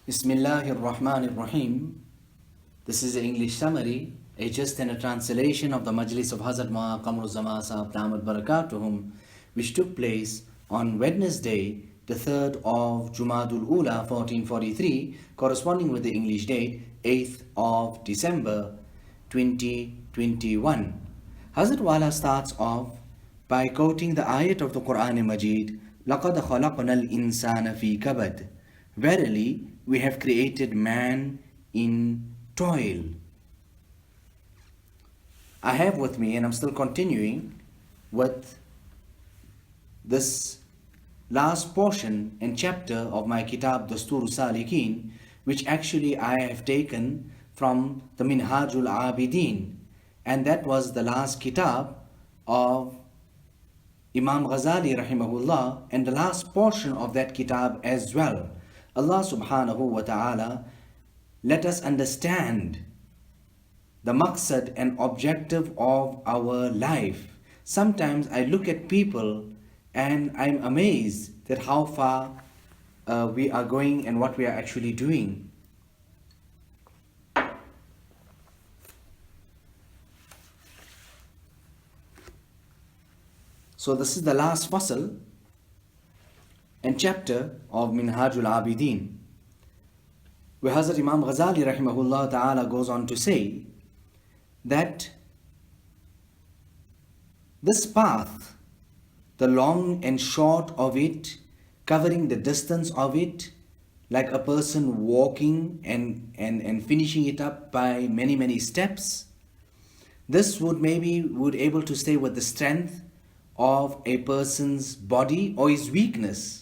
Bismillahir Rahmanir Rahim. This is the English summary, a just and a translation of the Majlis of Hazrat Qamaruzzaman Sahab Damat Barakatuhum, which took place on Wednesday, the 3rd of Jumadul Ula 1443, corresponding with the English date 8th of December 2021. Hazrat Wala starts off by quoting the ayat of the Quran Majid, لَقَدْ خَلَقْنَا الْإِنسَانَ فِي كَبَدٍ. Verily, we have created man in toil. I have with me, and I'm still continuing with this last portion and chapter of my Kitab Dastur Salikin, which actually I have taken from the Minhajul Abidin, and that was the last Kitab of Imam Ghazali rahimahullah, and the last portion of that Kitab as well. Allah subhanahu wa ta'ala let us understand the maqsad and objective of our life. Sometimes I look at people and I'm amazed that how far we are going and what we are actually doing. So this is the last fasal and chapter of Minhajul Abidin, where Hazrat Imam Ghazali rahimahullah ta'ala goes on to say that this path, the long and short of it, covering the distance of it, like a person walking and finishing it up by many steps, this would able to stay with the strength of a person's body or his weakness.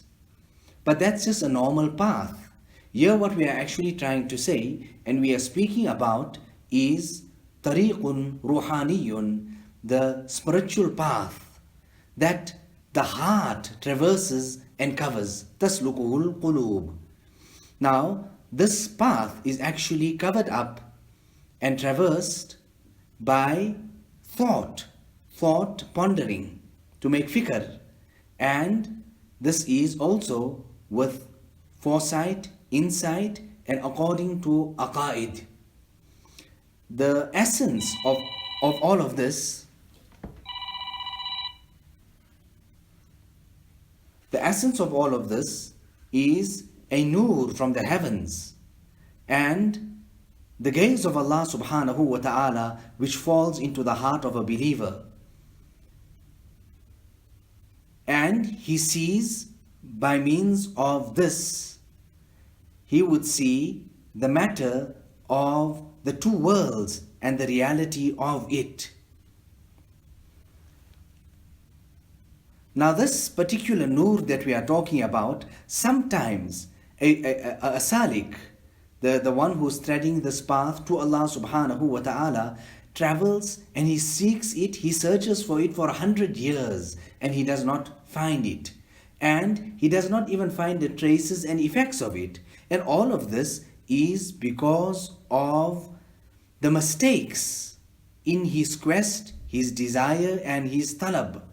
But that's just a normal path. Here what we are actually trying to say and we are speaking about is tariqun ruhaniyun, the spiritual path that the heart traverses and covers. Taslukuhul qulub. Now this path is actually covered up and traversed by thought pondering, to make fikr, and this is also with foresight, insight, and according to aqaid. The essence of all of this, is a nur from the heavens and the gaze of Allah subhanahu wa ta'ala, which falls into the heart of a believer. And he sees, by means of this, he would see the matter of the two worlds and the reality of it. Now this particular nur that we are talking about, sometimes a salik, the one who's treading this path to Allah subhanahu wa ta'ala, travels and he seeks it, he searches for it for 100 years and he does not find it. And he does not even find the traces and effects of it. And all of this is because of the mistakes in his quest, his desire and his talab,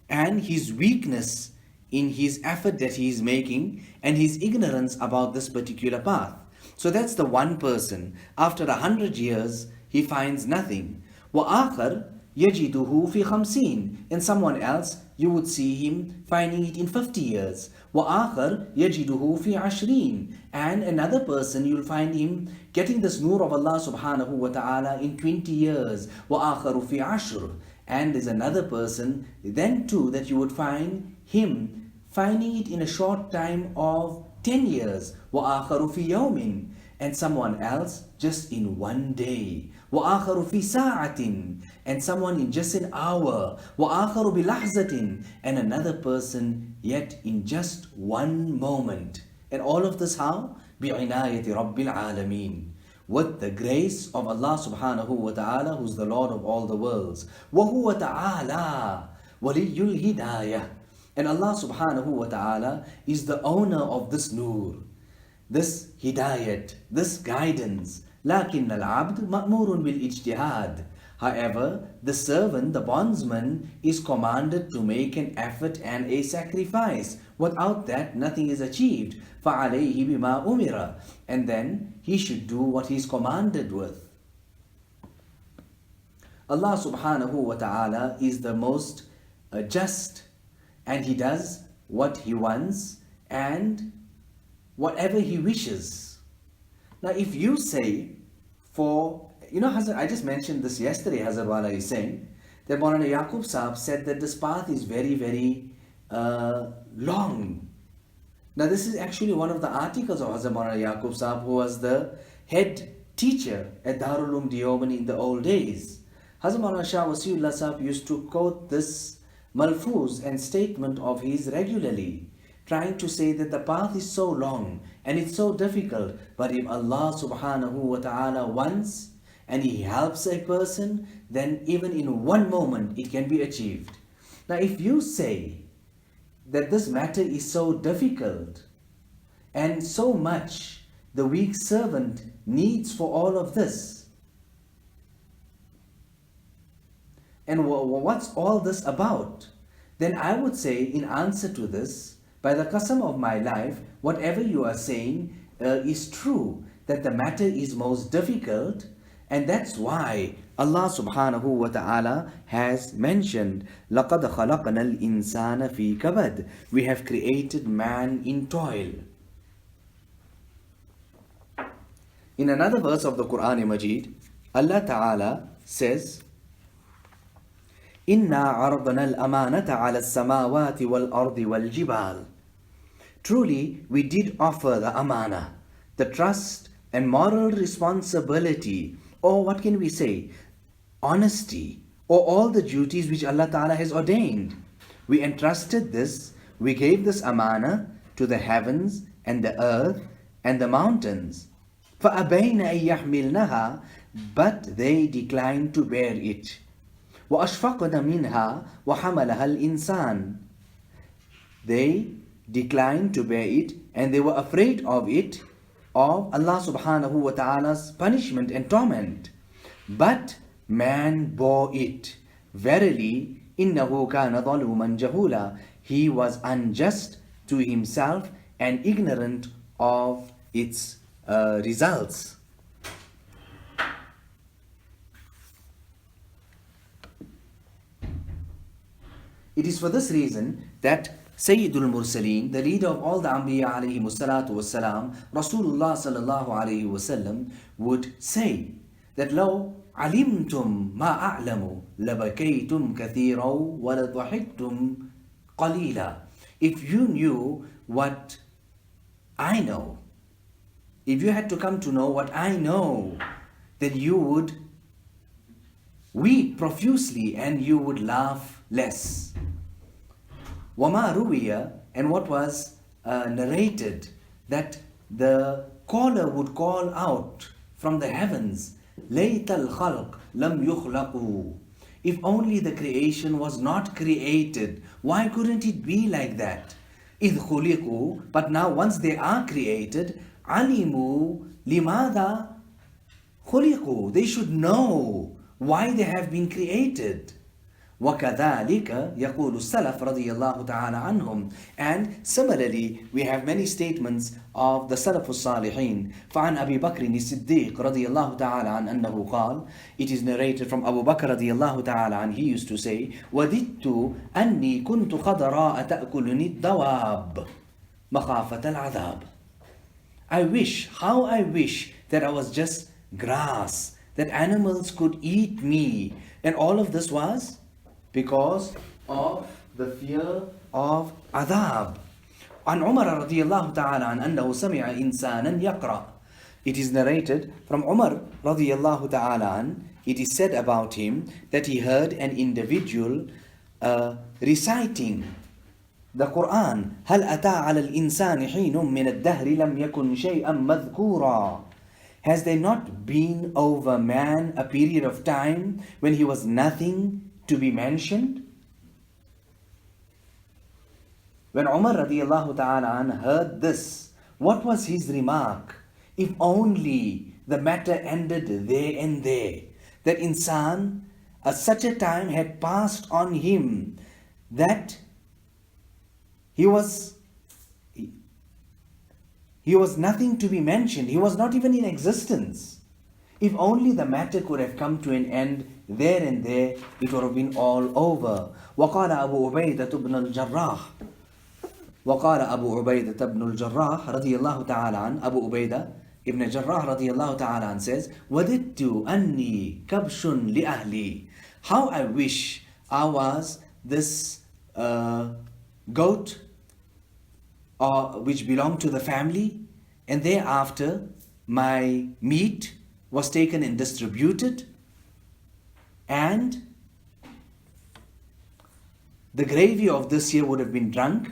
and his weakness in his effort that he is making and his ignorance about this particular path. So that's the one person. After 100 years, he finds nothing. وَآخَرْ يَجِدُهُ فِي خَمْسِينَ. And someone else, you would see him finding it in 50 years. وَآخَرْ يَجِدُهُ فِي عَشْرِينَ. And another person, you'll find him getting this nur of Allah subhanahu wa ta'ala in 20 years. وَآخَرُ فِي عَشْرٍ. And there's another person, then too, that you would find him finding it in a short time of 10 years. وَآخَرُ فِي يَوْمٍ. And someone else just in one day. وَآخَرُ فِي سَاعَةٍ. And someone in just an hour. وَآخَرُ بِلَحْظَةٍ. And another person yet in just one moment. And all of this how? بِعِنَايَةِ رَبِّ الْعَالَمِينَ. With the grace of Allah subhanahu wa ta'ala, who's the Lord of all the worlds. وَهُوَ تَعَالَى وَلِيُّ الْهِدَايَةِ. And Allah subhanahu wa ta'ala is the owner of this nur, this hidayat, this guidance. لكن العبد مأمور بالاجتهاد. However, the servant, the bondsman, is commanded to make an effort and a sacrifice. Without that, nothing is achieved. فَعَلَيْهِ بِمَا أُمِرَ. And then he should do what he is commanded with. Allah subhanahu wa ta'ala is the most just, and He does what He wants and whatever He wishes. Now if you say, Hazrat, I just mentioned this yesterday, Hazrat Wala is saying that Maulana Yaqub Sahib said that this path is very, very long. Now this is actually one of the articles of Hazrat Maulana Yaqub Sahib, who was the head teacher at Darul Uloom Deoband in the old days. Hazrat Maulana Shah Wasiullah Sahib used to quote this malfuz and statement of his regularly, trying to say that the path is so long and it's so difficult, but if Allah subhanahu wa ta'ala wants and He helps a person, then even in one moment it can be achieved. Now if you say that this matter is so difficult and so much the weak servant needs for all of this, and what's all this about? Then I would say, in answer to this, by the qasam of my life, whatever you are saying is true, that the matter is most difficult, and that's why Allah subhanahu wa ta'ala has mentioned, لَقَدْ خَلَقْنَا الْإِنسَانَ فِي كَبَدٍ. We have created man in toil. In another verse of the Quran Majid, Allah ta'ala says, إِنَّا عَرْضَنَا الْأَمَانَةَ عَلَى السَّمَاوَاتِ وَالْأَرْضِ وَالْجِبَالِ. Truly, we did offer the amana, the trust and moral responsibility, or what can we say, honesty, or all the duties which Allah Ta'ala has ordained. We entrusted this, we gave this amana to the heavens and the earth and the mountains. فَأَبَيْنَ أَن يَحْمِلْنَهَا. But they declined to bear it. وَأَشْفَقْنَ مِنْهَا وَحَمَلَهَا الْإِنسَانِ. They declined to bear it, and they were afraid of it, of Allah subhanahu wa ta'ala's punishment and torment. But man bore it. Verily, إِنَّهُ كَانَ ظَلُومًا جَهُولًا. He was unjust to himself and ignorant of its results. It is for this reason that Sayyidul Mursaleen, the leader of all the Anbiya alayhi mussalatu wassalam, Rasulullah sallallahu alayhi wasallam, would say that لو علمتم ما أعلم لبكيتم كثيرا ولضحكتم قليلا. If you knew what I know, if you had to come to know what I know, then you would weep profusely and you would laugh less. وَمَا رُوِيَ. And what was narrated, that the caller would call out from the heavens, لَيْتَ الْخَلْقِ لَمْ يُخْلَقُوا. If only the creation was not created. Why couldn't it be like that? إِذْ خُلِقُوا. But now once they are created, عَلِمُوا لِمَاذَا خُلِقُوا. They should know why they have been created. وَكَذَلِكَ يَقُولُ السَّلَفُ رَضِيَ اللَّهُ تَعَالَى عَنْهُمْ. And similarly, we have many statements of the Salaf al-Salihin. فَعَنْ أَبِي بَكْرٍ الصِّدِّيقِ رَضِيَ اللَّهُ تَعَالَى عَنْ أَنَّهُ قَالَ. It is narrated from Abu Bakr رضي الله تعالى عنه. He used to say, وَدِدْتُ أَنِّي كُنْتُ خَضَرَاءَ تَأْكُلُنِي الدَّوَابِ مَخَافَةَ الْعَذَابِ. I wish that I was just grass, that animals could eat me. And all of this was because of the fear of adhab. عن عمر رضي الله تعالى عن أنه سمع إنسانا يقرأ. It is narrated from Umar رضي الله تعالى عن. It is said about him that he heard an individual reciting the Quran. هل أتى على الإنسان حين من الدهر لم يكن شيئا مذكورا. Has there not been over man a period of time when he was nothing to be mentioned? When Umar radiallahu ta'ala an heard this, what was his remark? If only the matter ended there and there, that insan such a time had passed on him that he was nothing to be mentioned. He was not even in existence. If only the matter could have come to an end there and there, it would have been all over. وقال أبو عبيدة بن الجراح وقال أبو عبيدة بن الجراح رضي الله تعالى عنه, Abu Ubaidah ibn Jarrah رضي الله تعالى عنه says, وَدِدْتُ أَنِّي كَبْشٌ لِأَهْلِي. How I wish I was this goat which belonged to the family, and thereafter my meat was taken and distributed, and the gravy of this year would have been drunk.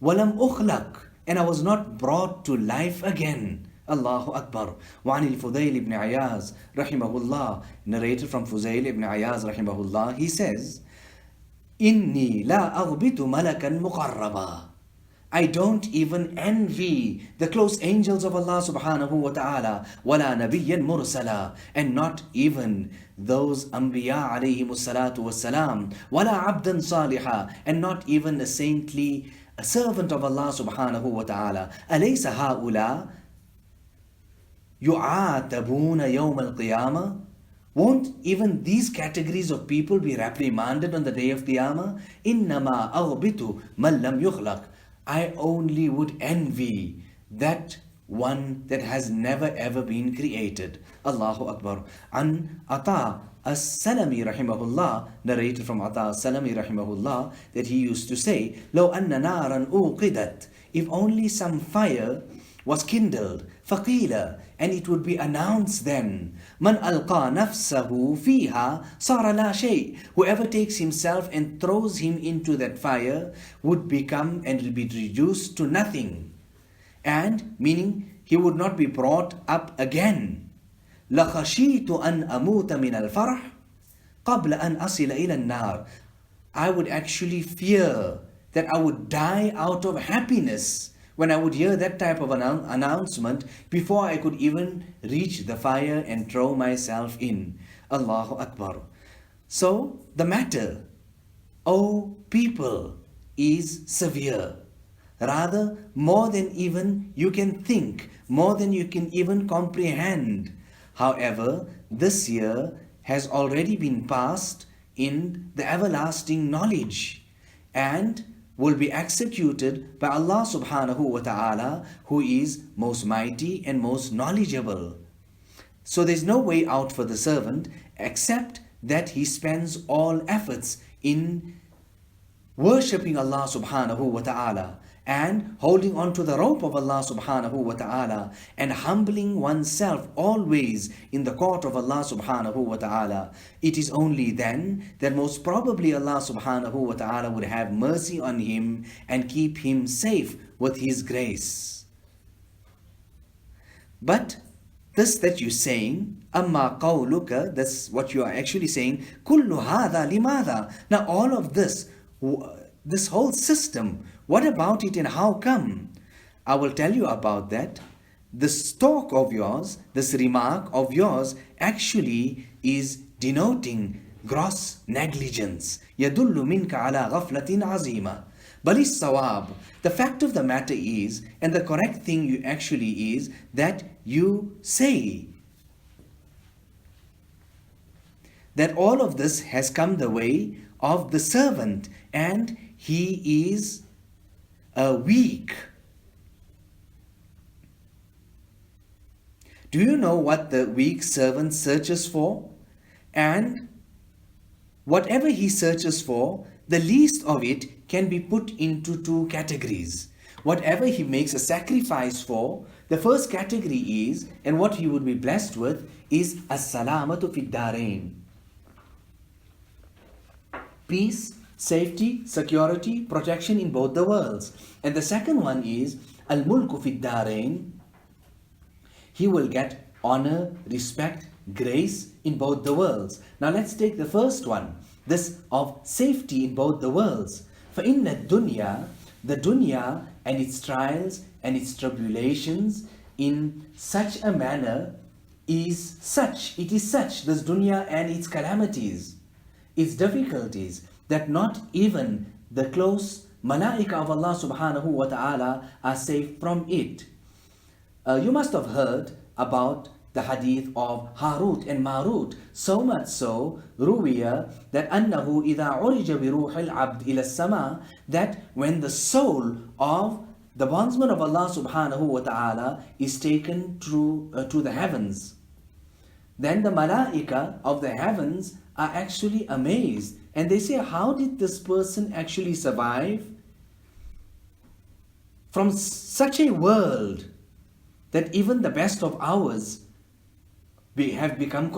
وَلَمْ أُخْلَقْ, and I was not brought to life again. Allahu Akbar. وعن الفضيل ibn Ayaz rahimahullah, narrated from Fuzail ibn Ayaz rahimahullah, he says, إِنِّي لَا أَغْبِتُ مَلَكًا مُقَرَّبًا. I don't even envy the close angels of Allah subhanahu wa ta'ala, وَلَا نَبِيًّا مُرْسَلًا, and not even those Anbiya alayhimu salatu wassalam, وَلَا عَبْدًا صَالِحًا, and not even a servant of Allah subhanahu wa ta'ala. أَلَيْسَ هَؤُلَاء يُعَاتَبُونَ يَوْمَ الْقِيَامَةِ. Won't even these categories of people be reprimanded on the day of Qiyamah? إِنَّمَا أَغْبِتُ مَنْ لَمْ يُخْلَقْ. I only would envy that one that has never ever been created. Allahu Akbar. An Ata as-Salami rahimahullah, narrated from Ata as-Salami rahimahullah, that he used to say, لو أن نارا أوقدت, if only some fire was kindled, فقيل, and it would be announced then, من ألقى نفسه فيها صار لا شيء. Whoever takes himself and throws him into that fire would become and will be reduced to nothing. And meaning he would not be brought up again. لخشيت أن أموت من الفرح قبل أن أصل إلى النار. I would actually fear that I would die out of happiness when I would hear that type of announcement before I could even reach the fire and throw myself in. Allahu Akbar. So the matter, O people, is severe. Rather, more than even you can think, more than you can even comprehend. However, this year has already been passed in the everlasting knowledge and will be executed by Allah subhanahu wa ta'ala, who is most mighty and most knowledgeable. So there's no way out for the servant except that he spends all efforts in worshipping Allah subhanahu wa ta'ala and holding on to the rope of Allah subhanahu wa ta'ala and humbling oneself always in the court of Allah subhanahu wa ta'ala. It is only then that most probably Allah subhanahu wa ta'ala would have mercy on him and keep him safe with his grace. But this that you're saying, amma qawluka, that's what you are actually saying, kullu hadha limadha. Now all of this whole system, what about it and how come? I will tell you about that. This talk of yours, this remark of yours actually is denoting gross negligence. يَدُلُّ مِنْكَ عَلَى غَفْلَةٍ عَظِيمَةٍ. Bal is-sawab. The fact of the matter is, and the correct thing you actually is, that you say that all of this has come the way of the servant and he is weak. Do you know what the weak servant searches for? And whatever he searches for, the least of it can be put into two categories. Whatever he makes a sacrifice for, the first category is, and what he would be blessed with, is as-salamatu fid darain. Peace, safety, security, protection in both the worlds. And the second one is al-mulku fid darain. He will get honor, respect, grace in both the worlds. Now let's take the first one, this of safety in both the worlds. فَإِنَّ الدُّنْيَا, the dunya and its trials and its tribulations in such a manner is such, it is such, this dunya and its calamities. its difficulties that not even the close malaika of Allah subhanahu wa ta'ala are safe from it. You must have heard about the hadith of Harut and Marut, so much so, ruwiya, that annahu idha urija bi ruhil abd ila sama, that when the soul of the bondsman of Allah subhanahu wa ta'ala is taken to the heavens, then the malaika of the heavens are actually amazed and they say, how did this person actually survive from such a world that even the best of hours have become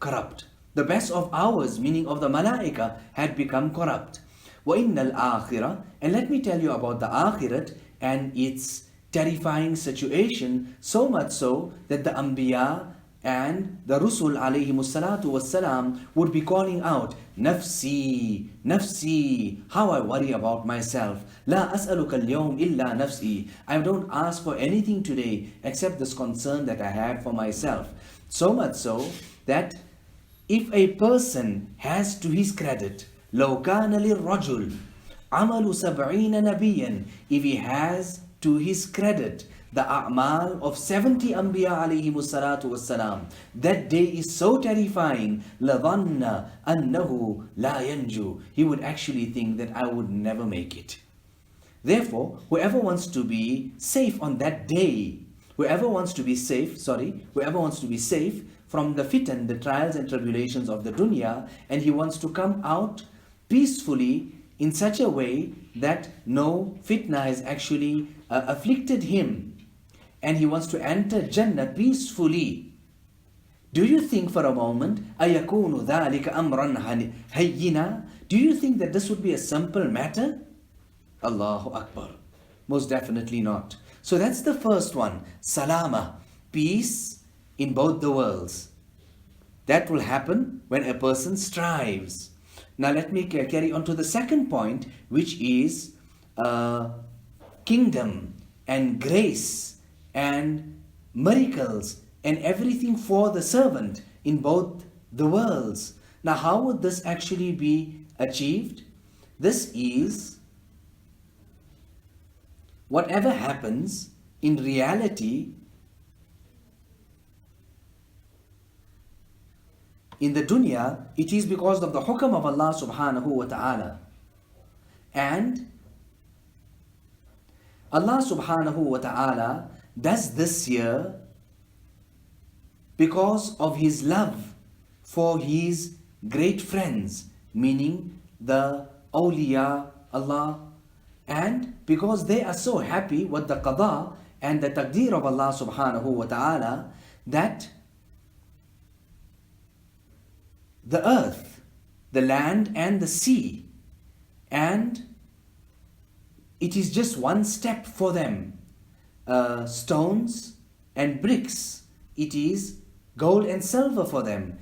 corrupt. The best of hours, meaning of the malaika, had become corrupt. وَإِنَّ الْآخِرَةِ, and let me tell you about the akhirat and its terrifying situation, so much so that the anbiya and the Rusul alayhimussalatu wassalam would be calling out, Nafsi, Nafsi, how I worry about myself. La as'aluka al-yawm illa nafsi. I don't ask for anything today except this concern that I have for myself. So much so that if a person has to his credit, لو كان للرجل عمل 70 نبيا, if he has to his credit the a'mal of 70 anbiya alayhimus salatu wassalam, that day is so terrifying, لَظَنَّ أَنَّهُ لَا يَنْجُو, he would actually think that I would never make it. Therefore, whoever wants to be safe on that day, whoever wants to be safe from the fitan, the trials and tribulations of the dunya, and he wants to come out peacefully in such a way that no fitna has actually afflicted him, and he wants to enter Jannah peacefully. Do you think for a moment, أَيَكُونُ ذَلِكَ أَمْرًا هَيِّنًا? Do you think that this would be a simple matter? Allahu Akbar. Most definitely not. So that's the first one. Salama, peace in both the worlds. That will happen when a person strives. Now let me carry on to the second point, which is kingdom and grace and miracles and everything for the servant in both the worlds. Now how would this actually be achieved? This is whatever happens in reality in the dunya, it is because of the hukam of Allah subhanahu wa ta'ala. And Allah subhanahu wa ta'ala does this here because of His love for His great friends, meaning the awliya Allah, and because they are so happy with the qada and the taqdeer of Allah subhanahu wa ta'ala, that the earth, the land and the sea, and it is just one step for them. Stones and bricks, it is gold and silver for them.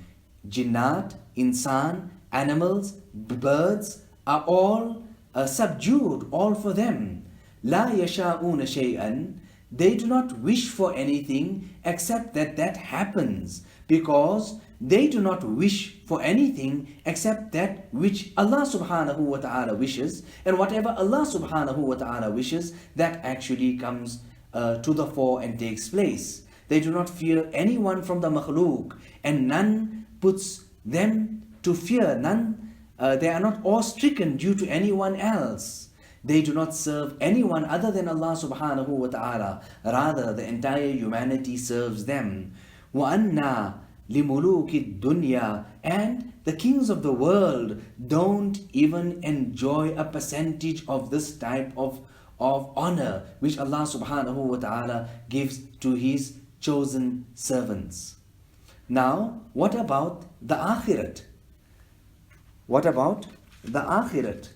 Jinnat, insan, animals, birds are all subdued, all for them. La yasha'una shay'an, they do not wish for anything except that happens, because they do not wish for anything except that which Allah subhanahu wa ta'ala wishes, and whatever Allah subhanahu wa ta'ala wishes, that actually comes to the fore and takes place. They do not fear anyone from the makhluk, and none puts them to fear, they are not awe-stricken due to anyone else. They do not serve anyone other than Allah subhanahu wa ta'ala. Rather, the entire humanity serves them. وَأَنَّا لِمُلُوكِ الدُّنْيَا, and the kings of the world don't even enjoy a percentage of this type of honor which Allah subhanahu wa ta'ala gives to His chosen servants. Now, what about the akhirat? What about the akhirat?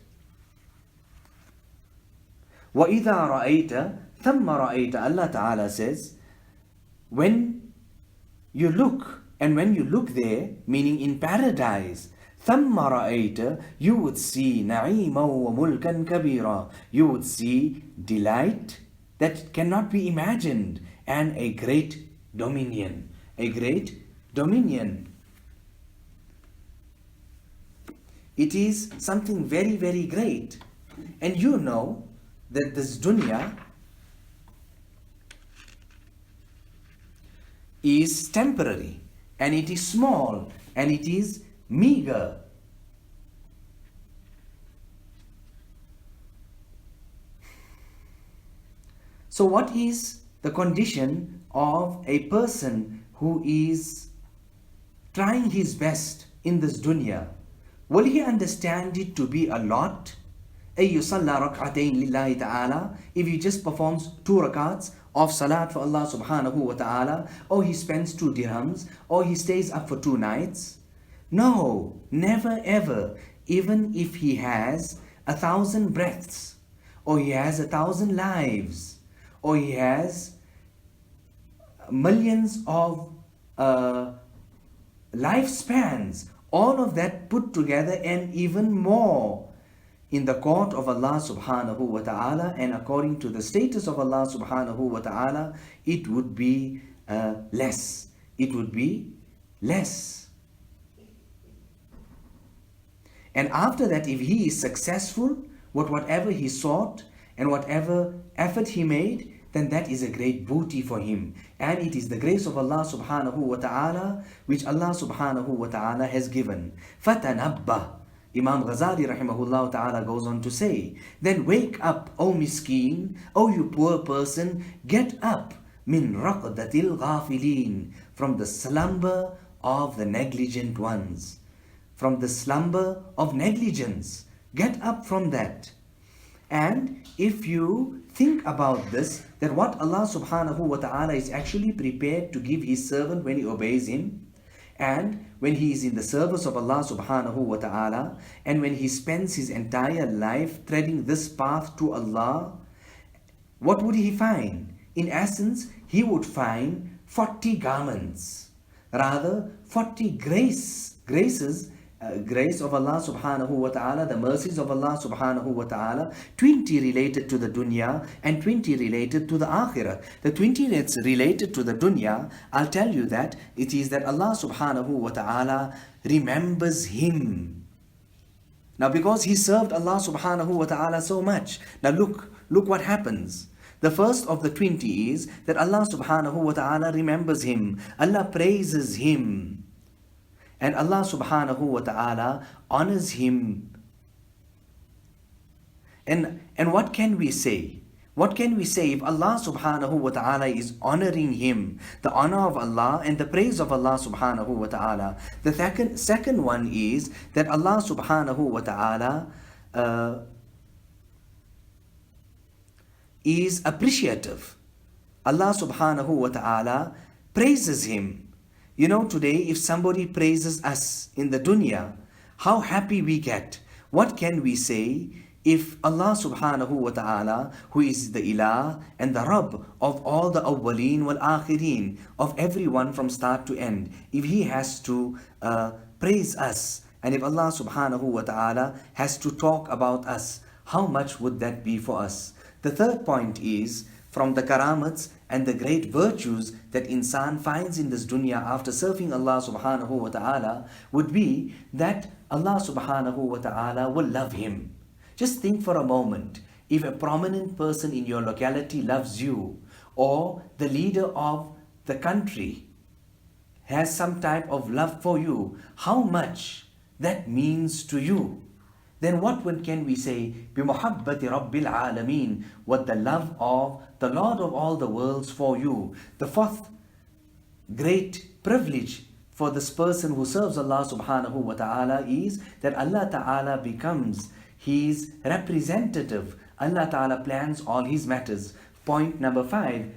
وَإِذَا رَأَيْتَ ثَمَّ رَأَيْتَ, Allah Ta'ala says, when you look, and when you look there, meaning in paradise, ثَمَّ رَأَيْتَ, you would see نَعِيمًا وَمُلْكًا كَبِيرًا, you would see delight that cannot be imagined, and a great dominion. A great dominion. It is something very, very great. And you know that this dunya is temporary, and it is small, and it is meager. So what is the condition of a person who is trying his best in this dunya? Will he understand it to be a lot? If he just performs 2 rakats of salat for Allah subhanahu wa ta'ala, or he spends 2 dirhams, or he stays up for 2 nights. No, never ever. Even if he has 1,000 breaths, or he has 1,000 lives, or he has millions of lifespans, all of that put together and even more in the court of Allah subhanahu wa ta'ala, and according to the status of Allah subhanahu wa ta'ala, it would be less. It would be less. And after that, if he is successful with whatever he sought and whatever effort he made, then that is a great booty for him. And it is the grace of Allah subhanahu wa ta'ala which Allah subhanahu wa ta'ala has given. فَتَنَبَّهْ. Imam Ghazali rahimahullah ta'ala goes on to say, then wake up, O miskeen, O you poor person, get up, min raqdatil ghafilin, from the slumber of the negligent ones. From the slumber of negligence. Get up from that. And if you think about this, that what Allah subhanahu wa ta'ala is actually prepared to give his servant when he obeys him, and when he is in the service of Allah subhanahu wa ta'ala, and when he spends his entire life treading this path to Allah, what would he find? In essence, he would find 40 garments, rather 40 graces, grace of Allah subhanahu wa ta'ala, the mercies of Allah subhanahu wa ta'ala, 20 related to the dunya and 20 related to the akhirah. The 20 that's related to the dunya, I'll tell you that it is that Allah subhanahu wa ta'ala remembers him. Now because he served Allah subhanahu wa ta'ala so much, now look what happens. The first of the 20 is that Allah subhanahu wa ta'ala remembers him. Allah praises him. And Allah subhanahu wa ta'ala honors him. And what can we say? What can we say if Allah subhanahu wa ta'ala is honoring him? The honor of Allah and the praise of Allah subhanahu wa ta'ala. The second one is that Allah subhanahu wa ta'ala is appreciative. Allah subhanahu wa ta'ala praises him. You know, today if somebody praises us in the dunya, how happy we get. What can we say if Allah subhanahu wa ta'ala, who is the ilah and the Rabb of all the awwaleen wal akhirin, of everyone from start to end, if he has to praise us, and if Allah subhanahu wa ta'ala has to talk about us, how much would that be for us? The third point is, from the karamats and the great virtues that insan finds in this dunya after serving Allah subhanahu wa ta'ala, would be that Allah subhanahu wa ta'ala will love him. Just think for a moment, if a prominent person in your locality loves you, or the leader of the country has some type of love for you, how much that means to you. Then what can we say? بِمُحَبَّةِ رَبِّ الْعَالَمِينَ, what the love of the Lord of all the worlds for you. The fourth great privilege for this person who serves Allah subhanahu wa ta'ala is that Allah ta'ala becomes his representative. Allah ta'ala plans all his matters. Point number 5.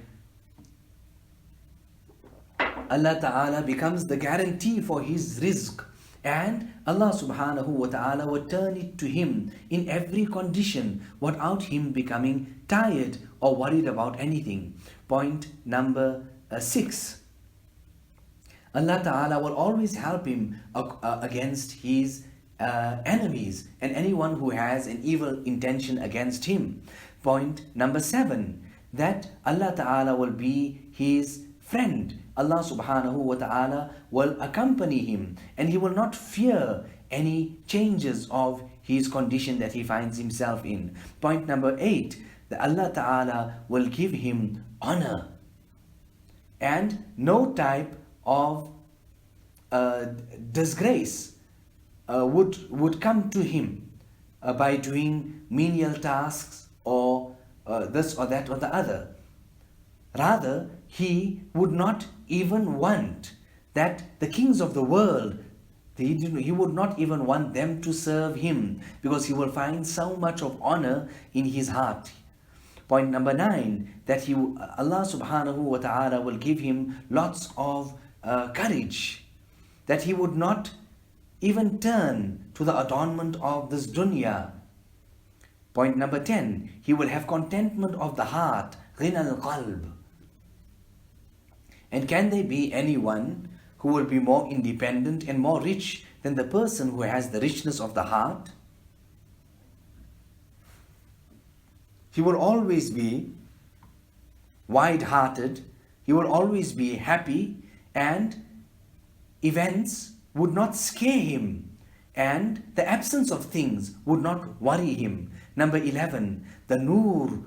Allah ta'ala becomes the guarantee for his rizq. And Allah subhanahu wa ta'ala will turn it to him in every condition without him becoming tired or worried about anything. Point number 6. Allah ta'ala will always help him against his enemies and anyone who has an evil intention against him. Point number 7. That Allah ta'ala will be his friend. Allah subhanahu wa ta'ala will accompany him, and he will not fear any changes of his condition that he finds himself in. Point number 8, that Allah Ta'ala will give him honor, and no type of disgrace would come to him by doing menial tasks or this or that or the other. Rather, he would not even want that the kings of the world, he would not even want them to serve him, because he will find so much of honor in his heart. Point number 9, that Allah subhanahu wa ta'ala will give him lots of courage, that he would not even turn to the adornment of this dunya. Point number 10, he will have contentment of the heart, ghina al-qalb. And can there be anyone who will be more independent and more rich than the person who has the richness of the heart? He will always be wide-hearted, he will always be happy, and events would not scare him, and the absence of things would not worry him. Number 11, the nur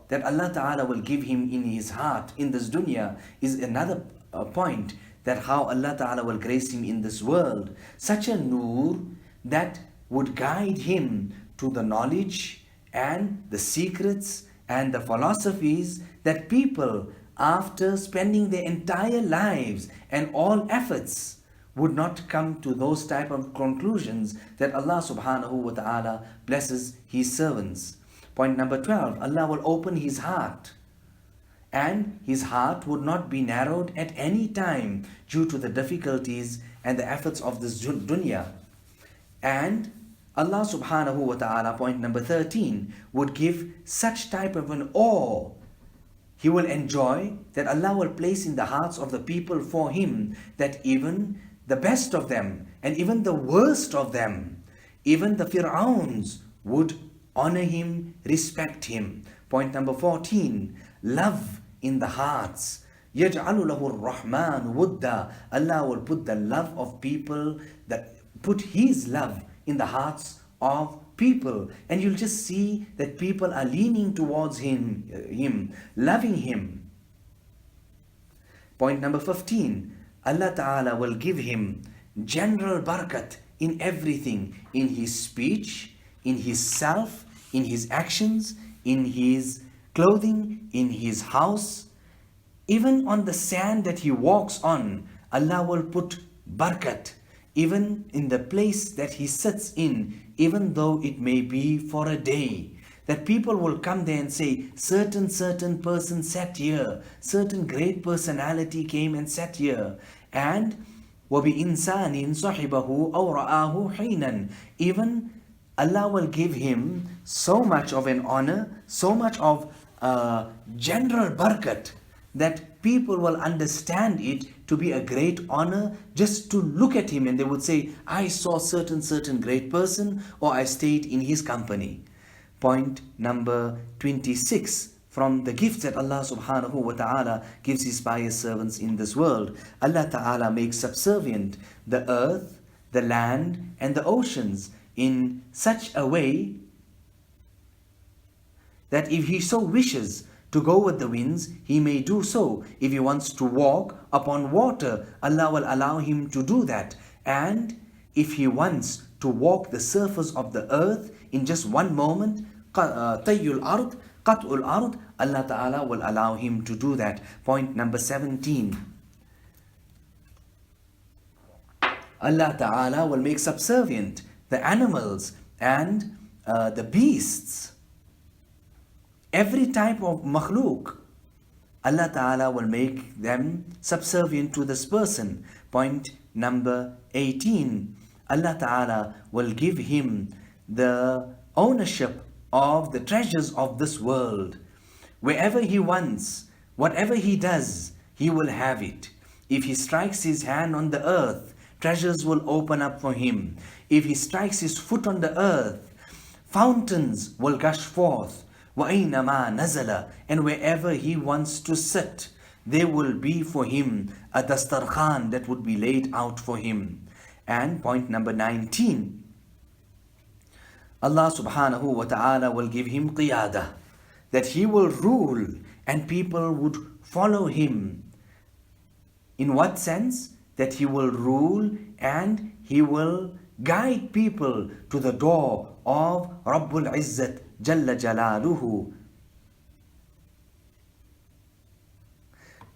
that Allah Ta'ala will give him in his heart in this dunya is another point, that how Allah Ta'ala will grace him in this world. Such a nur that would guide him to the knowledge and the secrets and the philosophies that people, after spending their entire lives and all efforts, would not come to those type of conclusions that Allah subhanahu wa ta'ala blesses his servants. Point number 12, Allah will open his heart, and his heart would not be narrowed at any time due to the difficulties and the efforts of this dunya. And Allah subhanahu wa ta'ala, point number 13, would give such type of an awe he will enjoy, that Allah will place in the hearts of the people for him, that even the best of them and even the worst of them, even the Fir'auns, would honor him, respect him. Point number 14, love in the hearts. يَجْعَلُ لَهُ الرَّحْمَنُ وُدَّا. Allah will put the love of people, put his love in the hearts of people, and you'll just see that people are leaning towards him, loving him. Point number 15, Allah Ta'ala will give him general barakat in everything, in his speech, in his self, in his actions, in his clothing, in his house. Even on the sand that he walks on, Allah will put barakat. Even in the place that he sits in, even though it may be for a day, that people will come there and say, certain person sat here, certain great personality came and sat here. And وَبِإِنسَانٍ صَحِبَهُ أَوْ رَآهُ حِينًا. Even Allah will give him so much of an honor, so much of general barakat, that people will understand it to be a great honor just to look at him, and they would say, I saw certain great person, or I stayed in his company. Point number 26, from the gifts that Allah subhanahu wa ta'ala gives his pious servants in this world, Allah Ta'ala makes subservient the earth, the land and the oceans in such a way that if he so wishes to go with the winds, he may do so. If he wants to walk upon water, Allah will allow him to do that. And if he wants to walk the surface of the earth in just one moment, tayyul ard, qat'ul ard, Allah Ta'ala will allow him to do that. Point number 17. Allah Ta'ala will make subservient the animals and the beasts. Every type of makhluk, Allah Ta'ala will make them subservient to this person. Point number 18. Allah Ta'ala will give him the ownership of the treasures of this world. Wherever he wants, whatever he does, he will have it. If he strikes his hand on the earth, treasures will open up for him. If he strikes his foot on the earth, fountains will gush forth. وَأَيْنَمَا نَزَلَ. And wherever he wants to sit, there will be for him a dastarkhan that would be laid out for him. And point number 19, Allah subhanahu wa ta'ala will give him qiyada, that he will rule and people would follow him. In what sense? That he will rule and he will guide people to the door of Rabbul Izzat Jalla Jalaluhu.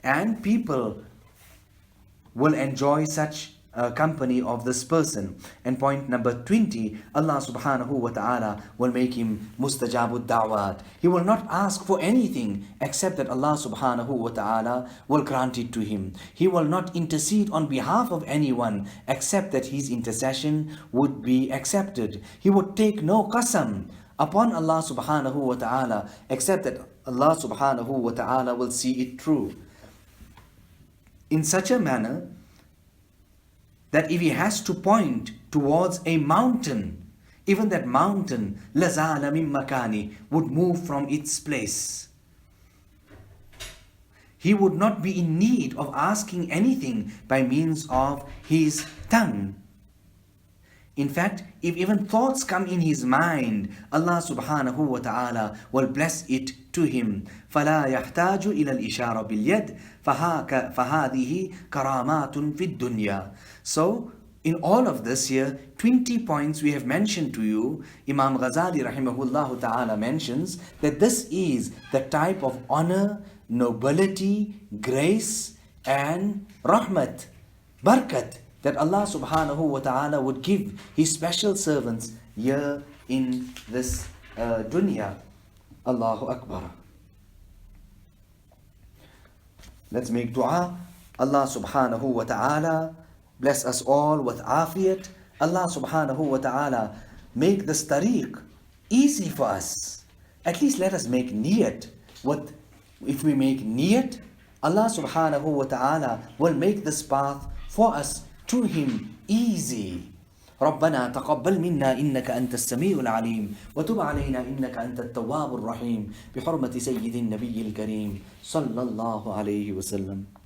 And people will enjoy such company of this person. And point number 20, Allah subhanahu wa ta'ala will make him mustajabud da'wat. He will not ask for anything except that Allah subhanahu wa ta'ala will grant it to him. He will not intercede on behalf of anyone except that his intercession would be accepted. He would take no qasam upon Allah subhanahu wa ta'ala except that Allah subhanahu wa ta'ala will see it through. In such a manner that if he has to point towards a mountain, even that mountain, lazala min makani, would move from its place. He would not be in need of asking anything by means of his tongue. In fact, if even thoughts come in his mind, Allah subhanahu wa ta'ala will bless it to him. فَلَا يَحْتَاجُ إِلَى الْإِشَارَ بِالْيَدِ فَهَذِهِ كَرَامَاتٌ فِي الدُّنْيَا. So, in all of this here, 20 points we have mentioned to you. Imam Ghazali rahimahullah ta'ala mentions that this is the type of honor, nobility, grace and rahmat, barakat, that Allah subhanahu wa ta'ala would give his special servants here in this dunya. Allahu Akbar. Let's make dua. Allah subhanahu wa ta'ala bless us all with afiyat. Allah subhanahu wa ta'ala make this tariq easy for us. At least let us make niyat. If we make niyat, Allah subhanahu wa ta'ala will make this path for us to him easy. ربنا تقبل منا إنك أنت السميع العليم وتب علينا إنك أنت التواب الرحيم بحرمة سيد النبي الكريم صلى الله عليه وسلم.